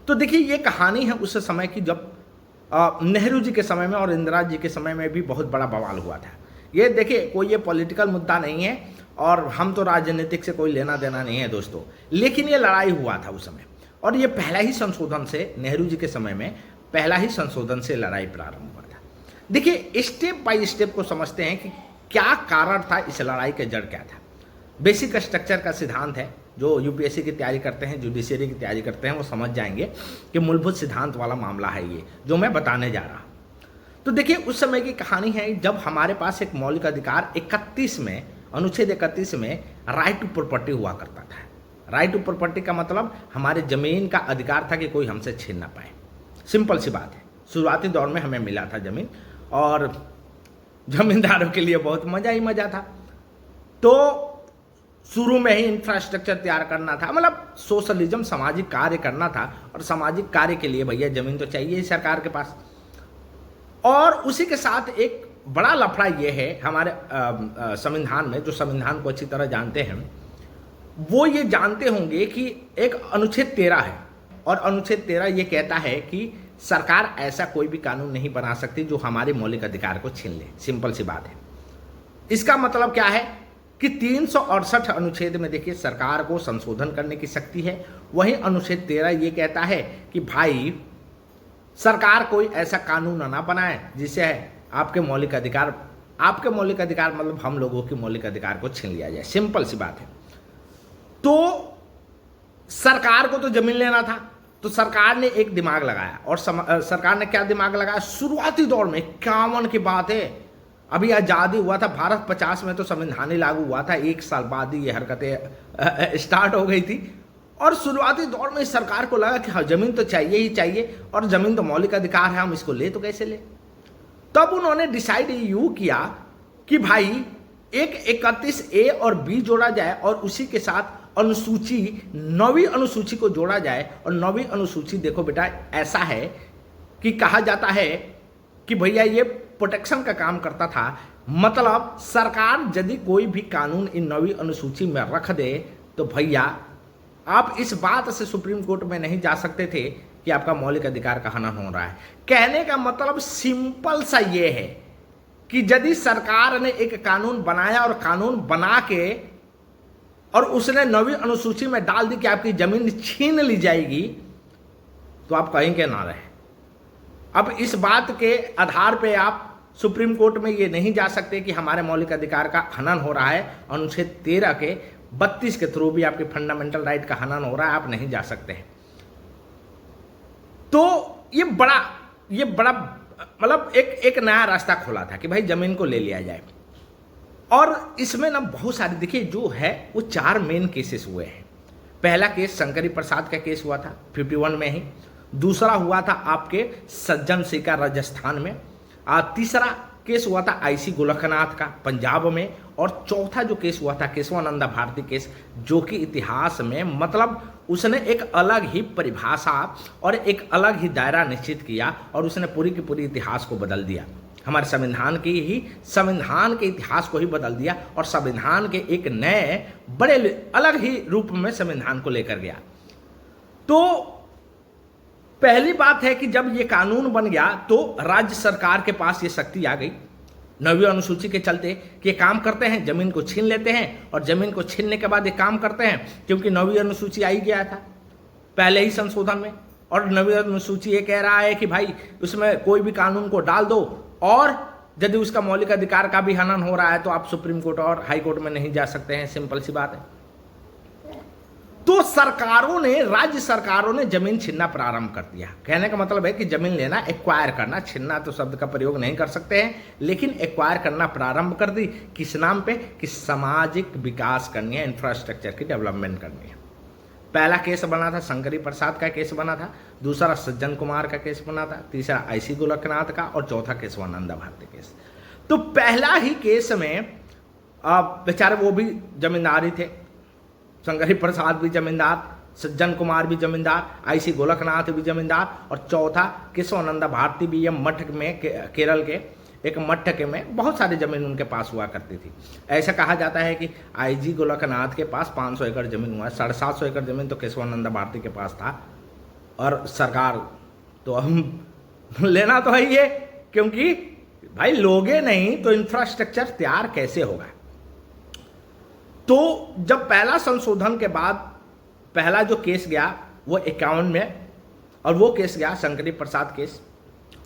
तो देखिए ये कहानी है उस समय की जब नेहरू जी के समय में और इंदिरा जी के समय में भी बहुत बड़ा बवाल हुआ था। ये देखिए कोई ये पॉलिटिकल मुद्दा नहीं है और हम तो राजनीतिक से कोई लेना देना नहीं है दोस्तों, लेकिन ये लड़ाई हुआ था उस समय और ये पहला ही संशोधन से, नेहरू जी के समय में पहला ही संशोधन से लड़ाई प्रारंभ हुआ था। देखिए स्टेप बाय स्टेप को समझते हैं कि क्या कारण था, इस लड़ाई का जड़ क्या था। बेसिक स्ट्रक्चर का सिद्धांत है, जो यूपीएससी की तैयारी करते हैं, जुडिशरी की तैयारी करते हैं, वो समझ जाएंगे कि मूलभूत सिद्धांत वाला मामला है ये जो मैं बताने जा रहा हूं। तो देखिए उस समय की कहानी है जब हमारे पास एक मौलिक अधिकार 31 में, अनुच्छेद 31 में राइट टू प्रॉपर्टी हुआ करता था। राइट टू प्रॉपर्टी का मतलब हमारे जमीन का अधिकार था कि कोई हमसे छीन ना पाए। सिंपल सी बात है, शुरुआती दौर में हमें मिला था जमीन और जमींदारों के लिए बहुत मजा ही मजा था। तो शुरू में ही इंफ्रास्ट्रक्चर तैयार करना था, मतलब सोशलिज्म, सामाजिक कार्य करना था और सामाजिक कार्य के लिए भैया जमीन तो चाहिए ही सरकार के पास। और उसी के साथ एक बड़ा लफड़ा ये है हमारे संविधान में, जो संविधान को अच्छी तरह जानते हैं वो ये जानते होंगे कि एक अनुच्छेद 13 है और अनुच्छेद 13 ये कहता है कि सरकार ऐसा कोई भी कानून नहीं बना सकती जो हमारे मौलिक अधिकार को छीन ले। सिंपल सी बात है। इसका मतलब क्या है कि 368 अनुच्छेद में देखिए सरकार को संशोधन करने की शक्ति है, वहीं अनुच्छेद 13 ये कहता है कि भाई सरकार कोई ऐसा कानून ना बनाए जिससे आपके मौलिक अधिकार मतलब हम लोगों के मौलिक अधिकार को छीन लिया जाए। सिंपल सी बात है। तो सरकार को तो जमीन लेना था, तो सरकार ने एक दिमाग लगाया और सरकार ने क्या दिमाग लगाया, शुरुआती दौर में 51 की बात है, अभी आज़ादी हुआ था भारत, 50 में तो संविधान ही लागू हुआ था, 1 साल बाद ही ये हरकतें स्टार्ट हो गई थी। और शुरुआती दौर में सरकार को लगा कि हाँ जमीन तो चाहिए ही चाहिए और जमीन तो मौलिक अधिकार है, हम इसको ले तो कैसे ले। तब उन्होंने डिसाइड यूं किया कि भाई एक 31A और B जोड़ा जाए और उसी के साथ अनुसूची 9वीं अनुसूची को जोड़ा जाए। और 9वीं अनुसूची देखो बेटा ऐसा है कि कहा जाता है कि भैया ये प्रोटेक्शन का काम करता था, मतलब सरकार यदि कोई भी कानून इन 9वीं अनुसूची में रख दे तो भैया आप इस बात से सुप्रीम कोर्ट में नहीं जा सकते थे कि आपका मौलिक अधिकार का हनन हो रहा है। कहने का मतलब सिंपल सा ये है कि यदि सरकार ने एक कानून बनाया और कानून बना के और उसने 9वीं अनुसूची में डाल दी कि आपकी जमीन छीन ली जाएगी, तो आप कहेंगे ना रहे। अब इस बात के आधार पे आप सुप्रीम कोर्ट में ये नहीं जा सकते कि हमारे मौलिक अधिकार का हनन हो रहा है, अनुच्छेद 13 के 32 के थ्रू भी आपके फंडामेंटल राइट का हनन हो रहा है, आप नहीं जा सकते हैं। तो ये बड़ा मतलब एक नया रास्ता खोला था कि भाई जमीन को ले लिया जाए। और इसमें ना बहुत सारे देखिए जो है वो 4 मेन केसेस हुए हैं। पहला केस शंकरी प्रसाद का केस हुआ था 51 में ही, दूसरा हुआ था आपके सज्जन सिंह का राजस्थान में, तीसरा केस हुआ था आईसी गोलखनाथ का पंजाब में, और चौथा जो केस हुआ था केशवानंदा भारती केस, जो कि इतिहास में मतलब उसने एक अलग ही परिभाषा और एक अलग ही दायरा निश्चित किया और उसने पूरी की पूरी इतिहास को बदल दिया। हमारे संविधान के इतिहास को ही बदल दिया और संविधान के एक नए बड़े अलग ही रूप में संविधान को लेकर गया। तो पहली बात है कि जब ये कानून बन गया तो राज्य सरकार के पास ये शक्ति आ गई 9वीं अनुसूची के चलते कि ये काम करते हैं, जमीन को छीन लेते हैं और जमीन को छीनने के बाद ये काम करते हैं, क्योंकि 9वीं अनुसूची आई गया था पहले ही संशोधन में। और 9वीं अनुसूची ये कह रहा है कि भाई उसमें कोई भी कानून को डाल दो और यदि उसका मौलिक अधिकार का भी हनन हो रहा है तो आप सुप्रीम कोर्ट और हाई कोर्ट में नहीं जा सकते हैं। सिंपल सी बात है। तो राज्य सरकारों ने जमीन छीनना प्रारंभ कर दिया। कहने का मतलब है कि जमीन लेना, एक्वायर करना, छीनना तो शब्द का प्रयोग नहीं कर सकते हैं, लेकिन एक्वायर करना प्रारंभ कर दी। किस नाम पे? कि सामाजिक विकास करनी है, इंफ्रास्ट्रक्चर की डेवलपमेंट करनी है। पहला केस बना था शंकरी प्रसाद का केस बना था, दूसरा सज्जन कुमार का केस बना था, तीसरा आईसी गोलखनाथ का और चौथा केशवानंदा भारती केस। तो पहला ही केस में बेचारे वो भी जमींदार ही थे, शंकरी प्रसाद भी जमींदार, सज्जन कुमार भी जमींदार, आईसी गोलखनाथ भी जमींदार और चौथा केशवानंदा भारती भी। ये मठ में केरल के एक मठ के में बहुत सारी जमीन उनके पास हुआ करती थी। ऐसा कहा जाता है कि आईजी गोलखनाथ के पास 500 एकड़ जमीन हुआ, 750 एकड़ जमीन तो केशवानंदा भारती के पास था। और सरकार तो हम लेना तो है ही है, क्योंकि भाई लोगे नहीं तो इंफ्रास्ट्रक्चर तैयार कैसे होगा। तो जब पहला संशोधन के बाद पहला जो केस गया वो 51 में, और वो केस गया शंकरी प्रसाद केस,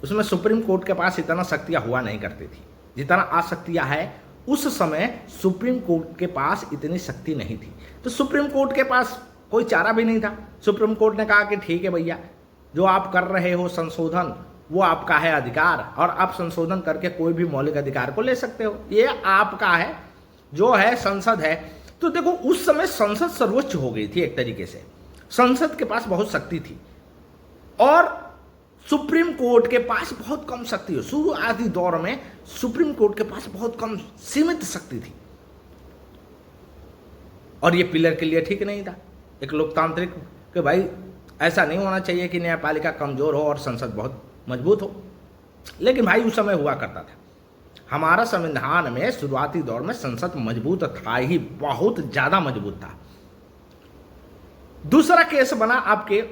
उसमें सुप्रीम कोर्ट के पास इतना शक्तियां हुआ नहीं करती थी जितना आज शक्तियां है। उस समय सुप्रीम कोर्ट के पास इतनी शक्ति नहीं थी, तो सुप्रीम कोर्ट के पास कोई चारा भी नहीं था। सुप्रीम कोर्ट ने कहा कि ठीक है भैया, जो आप कर रहे हो संशोधन वो आपका है अधिकार, और आप संशोधन करके कोई भी मौलिक अधिकार को ले सकते हो, ये आपका है, जो है संसद है। तो देखो उस समय संसद सर्वोच्च हो गई थी एक तरीके से, संसद के पास बहुत शक्ति थी और सुप्रीम कोर्ट के पास बहुत कम शक्ति हो। शुरुआती दौर में सुप्रीम कोर्ट के पास बहुत कम सीमित शक्ति थी, और ये पिलर के लिए ठीक नहीं था एक लोकतांत्रिक कि भाई ऐसा नहीं होना चाहिए कि न्यायपालिका कमजोर हो और संसद बहुत मजबूत हो। लेकिन भाई उस समय हुआ करता था, हमारा संविधान में शुरुआती दौर में संसद मजबूत था ही, बहुत ज्यादा मजबूत था। दूसरा केस बना आपके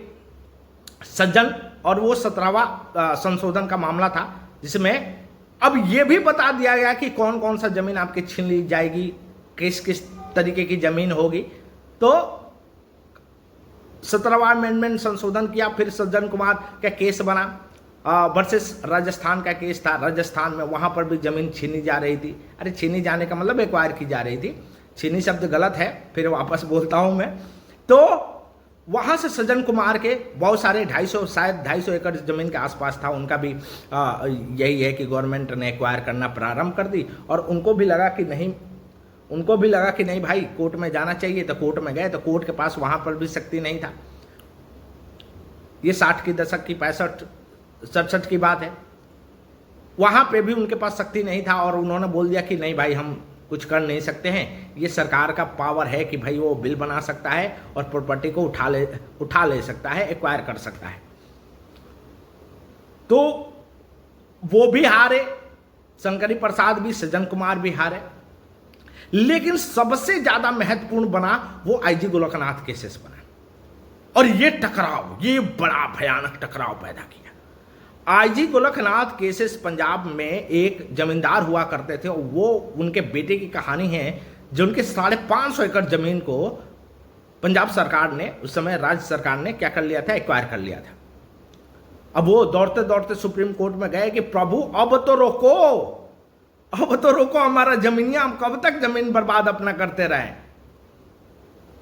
सज्जन, और वो 17वां संशोधन का मामला था, जिसमें अब ये भी बता दिया गया कि कौन कौन सा जमीन आपकी छीन ली जाएगी, किस किस तरीके की जमीन होगी। तो 17वां अमेंडमेंट संशोधन किया, फिर सज्जन कुमार का केस बना वर्सेस राजस्थान का केस था। राजस्थान में वहां पर भी जमीन छीनी जा रही थी। अरे छीनी जाने का मतलब एक्वायर की जा रही थी, छीनी शब्द गलत है, फिर वापस बोलता हूं मैं। तो वहां से सज्जन कुमार के बहुत सारे 250 शायद 250 एकड़ जमीन के आसपास था, उनका भी यही है कि गवर्नमेंट ने एक्वायर करना प्रारंभ कर दी, और उनको भी लगा कि नहीं भाई कोर्ट में जाना चाहिए, तो कोर्ट में गए, तो कोर्ट के पास वहां पर भी शक्ति नहीं था। ये 60 के दशक की 65-67 की बात है, वहां पे भी उनके पास शक्ति नहीं था, और उन्होंने बोल दिया कि नहीं भाई हम कुछ कर नहीं सकते हैं, ये सरकार का पावर है कि भाई वो बिल बना सकता है और प्रॉपर्टी को उठा ले सकता है, एक्वायर कर सकता है। तो वो भी हारे, शंकरी प्रसाद भी, सज्जन कुमार भी हारे। लेकिन सबसे ज्यादा महत्वपूर्ण बना वो आईजी गोलकनाथ केसेस बना, और ये टकराव, ये बड़ा भयानक टकराव पैदा किया। आईजी गोलकनाथ केसेस पंजाब में एक जमींदार हुआ करते थे, और वो उनके बेटे की कहानी है, जो उनके 550 एकड़ जमीन को पंजाब सरकार ने, उस समय राज्य सरकार ने क्या कर लिया था, एक्वायर कर लिया था। अब वो दौड़ते दौड़ते सुप्रीम कोर्ट में गए कि प्रभु अब तो रोको हमारा जमीनिया, हम कब तक जमीन बर्बाद अपना करते रहे।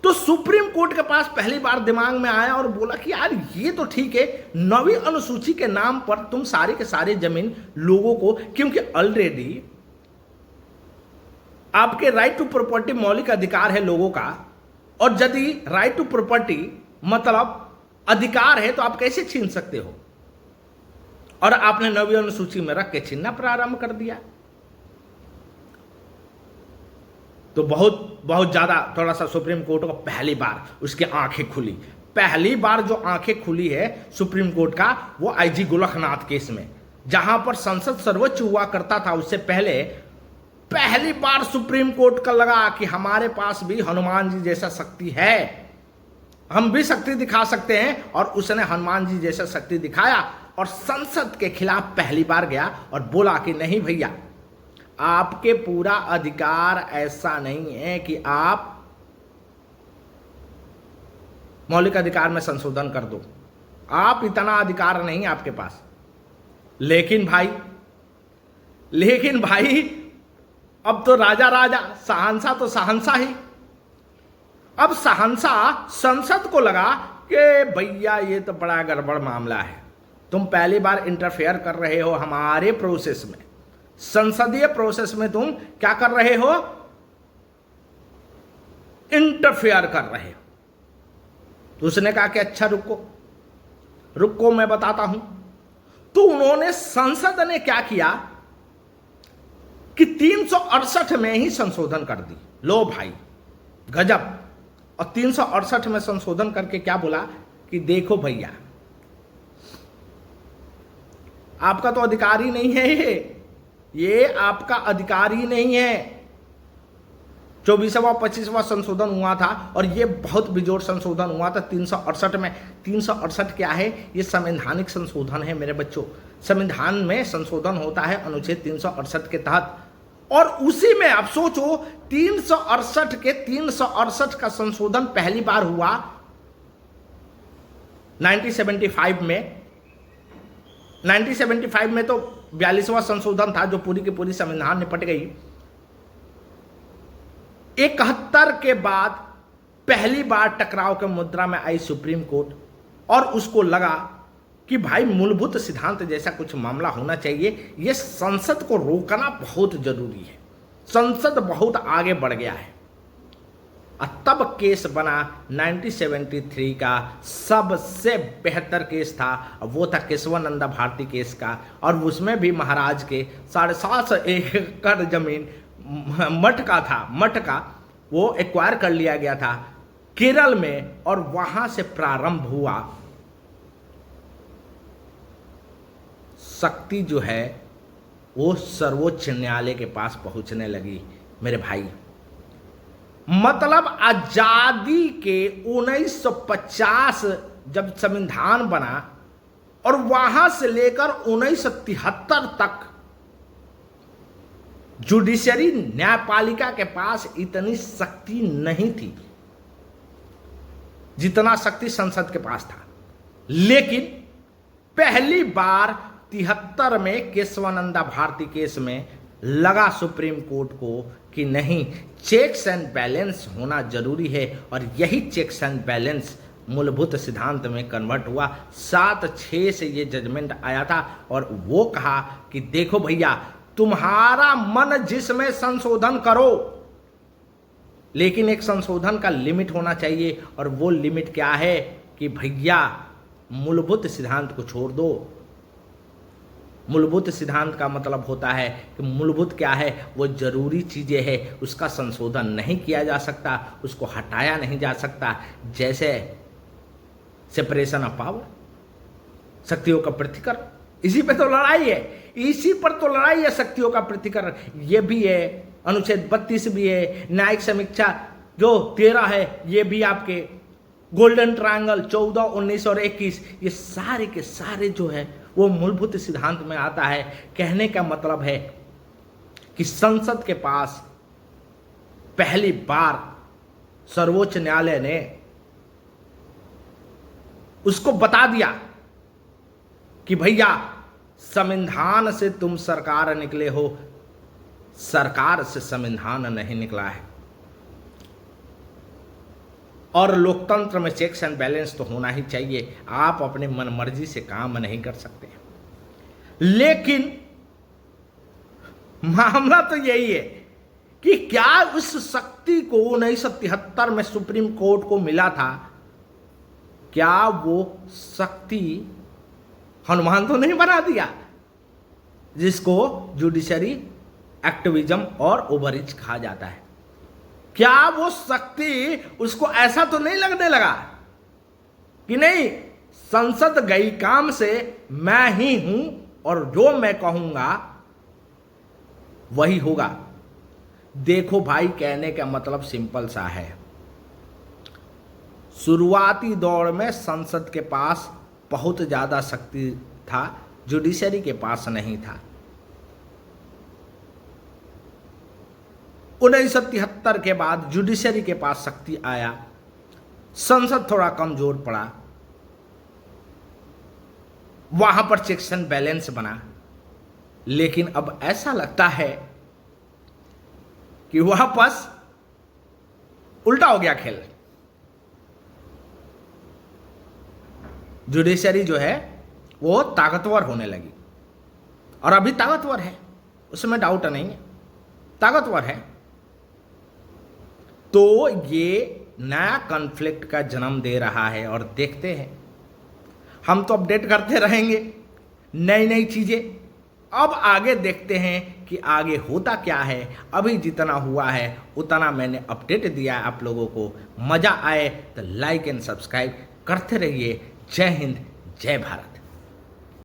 तो सुप्रीम कोर्ट के पास पहली बार दिमाग में आया और बोला कि यार ये तो ठीक है, 9वीं अनुसूची के नाम पर तुम सारे के सारे जमीन लोगों को, क्योंकि ऑलरेडी आपके राइट टू प्रॉपर्टी मौलिक अधिकार है लोगों का, और यदि राइट टू प्रॉपर्टी मतलब अधिकार है तो आप कैसे छीन सकते हो, और आपने 9वीं अनुसूची में रख के छीनना प्रारंभ कर दिया। तो बहुत ज्यादा थोड़ा सा सुप्रीम कोर्ट को पहली बार उसकी आंखें खुली। पहली बार जो आंखें खुली है सुप्रीम कोर्ट का, वो आईजी गोलकनाथ केस में, जहां पर संसद सर्वोच्च हुआ करता था उससे पहले पहली बार सुप्रीम कोर्ट का लगा कि हमारे पास भी हनुमान जी जैसा शक्ति है, हम भी शक्ति दिखा सकते हैं। और उसने हनुमान जी जैसा शक्ति दिखाया और संसद के खिलाफ पहली बार गया और बोला कि नहीं भैया, आपके पूरा अधिकार ऐसा नहीं है कि आप मौलिक अधिकार में संशोधन कर दो, आप इतना अधिकार नहीं आपके पास। लेकिन भाई अब तो राजा शहंशाह तो शहंशाह ही। अब शहंशाह संसद को लगा कि भैया ये तो बड़ा गड़बड़ मामला है, तुम पहली बार इंटरफेयर कर रहे हो हमारे प्रोसेस में, संसदीय प्रोसेस में तुम क्या कर रहे हो, इंटरफेयर कर रहे हो। तो उसने कहा कि अच्छा रुको मैं बताता हूं। तो उन्होंने, संसद ने क्या किया कि 368 में ही संशोधन कर दी। लो भाई गजब। और 368 में संशोधन करके क्या बोला कि देखो भैया, आपका तो अधिकार ही नहीं है, ये आपका अधिकार ही नहीं है। 24वां 25वां संशोधन हुआ था और ये बहुत बेजोड़ संशोधन हुआ था 368 में। 368 क्या है? ये संवैधानिक संशोधन है मेरे बच्चों। संविधान में संशोधन होता है अनुच्छेद 368 के तहत, और उसी में आप सोचो 368 का संशोधन पहली बार हुआ 1975 में। 1975 में तो 42वां संशोधन था जो पूरी की पूरी संविधान निपट गई। 71 के बाद पहली बार टकराव के मुद्रा में आई सुप्रीम कोर्ट, और उसको लगा कि भाई मूलभूत सिद्धांत जैसा कुछ मामला होना चाहिए, यह संसद को रोकना बहुत जरूरी है। संसद बहुत आगे बढ़ गया है। तब केस बना 1973 का सबसे बेहतर केस था, वो था केशवानंदा भारती केस का, और उसमें भी महाराज के 750 एकड़ जमीन मठ का वो एक्वायर कर लिया गया था केरल में, और वहां से प्रारंभ हुआ शक्ति जो है वो सर्वोच्च न्यायालय के पास पहुंचने लगी मेरे भाई। मतलब आजादी के 1950 जब संविधान बना और वहां से लेकर 1973 तक जुडिशरी न्यायपालिका के पास इतनी शक्ति नहीं थी जितना शक्ति संसद के पास था। लेकिन पहली बार 73 में केशवानंदा भारती केस में लगा सुप्रीम कोर्ट को कि नहीं, चेक्स एंड बैलेंस होना जरूरी है, और यही चेक्स एंड बैलेंस मूलभूत सिद्धांत में कन्वर्ट हुआ। 7-6 से ये जजमेंट आया था, और वो कहा कि देखो भैया, तुम्हारा मन जिसमें संशोधन करो, लेकिन एक संशोधन का लिमिट होना चाहिए, और वो लिमिट क्या है कि भैया मूलभूत सिद्धांत को छोड़ दो। मूलभूत सिद्धांत का मतलब होता है कि मूलभूत क्या है, वो जरूरी चीजें हैं, उसका संशोधन नहीं किया जा सकता, उसको हटाया नहीं जा सकता। जैसे सेपरेशन ऑफ पावर, शक्तियों का पृथक्करण, इसी पे तो लड़ाई है, इसी पर तो लड़ाई है, शक्तियों का पृथक्करण। ये भी है, अनुच्छेद 32 भी है, न्यायिक समीक्षा जो 13 है, ये भी आपके गोल्डन ट्रायंगल 14, 19 और 21, ये सारे के सारे जो है वो मूलभूत सिद्धांत में आता है। कहने का मतलब है कि संसद के पास पहली बार सर्वोच्च न्यायालय ने उसको बता दिया कि भैया संविधान से तुम सरकार निकले हो, सरकार से संविधान नहीं निकला है, और लोकतंत्र में चेक्स एंड बैलेंस तो होना ही चाहिए। आप अपने मनमर्जी से काम नहीं कर सकते। लेकिन मामला तो यही है कि क्या उस शक्ति को 1973 में सुप्रीम कोर्ट को मिला था, क्या वो शक्ति हनुमान तो नहीं बना दिया, जिसको जुडिशरी एक्टिविज्म और ओवररीच कहा जाता है। क्या वो शक्ति उसको ऐसा तो नहीं लगने लगा कि नहीं, संसद गई काम से, मैं ही हूं और जो मैं कहूंगा वही होगा। देखो भाई, कहने का मतलब सिंपल सा है। शुरुआती दौर में संसद के पास बहुत ज्यादा शक्ति था, जुडिशरी के पास नहीं था। 1973 के बाद जुडिशरी के पास शक्ति आया, संसद थोड़ा कमजोर पड़ा, वहां पर चेक्स एंड बैलेंस बना। लेकिन अब ऐसा लगता है कि वापस उल्टा हो गया खेल। जुडिशरी जो है वो ताकतवर होने लगी, और अभी ताकतवर है, उसमें डाउट नहीं है, ताकतवर है। तो ये नया कॉन्फ्लिक्ट का जन्म दे रहा है, और देखते हैं, हम तो अपडेट करते रहेंगे नई नई चीजें। अब आगे देखते हैं कि आगे होता क्या है। अभी जितना हुआ है उतना मैंने अपडेट दिया है आप लोगों को। मजा आए तो लाइक एंड सब्सक्राइब करते रहिए। जय हिंद, जय भारत।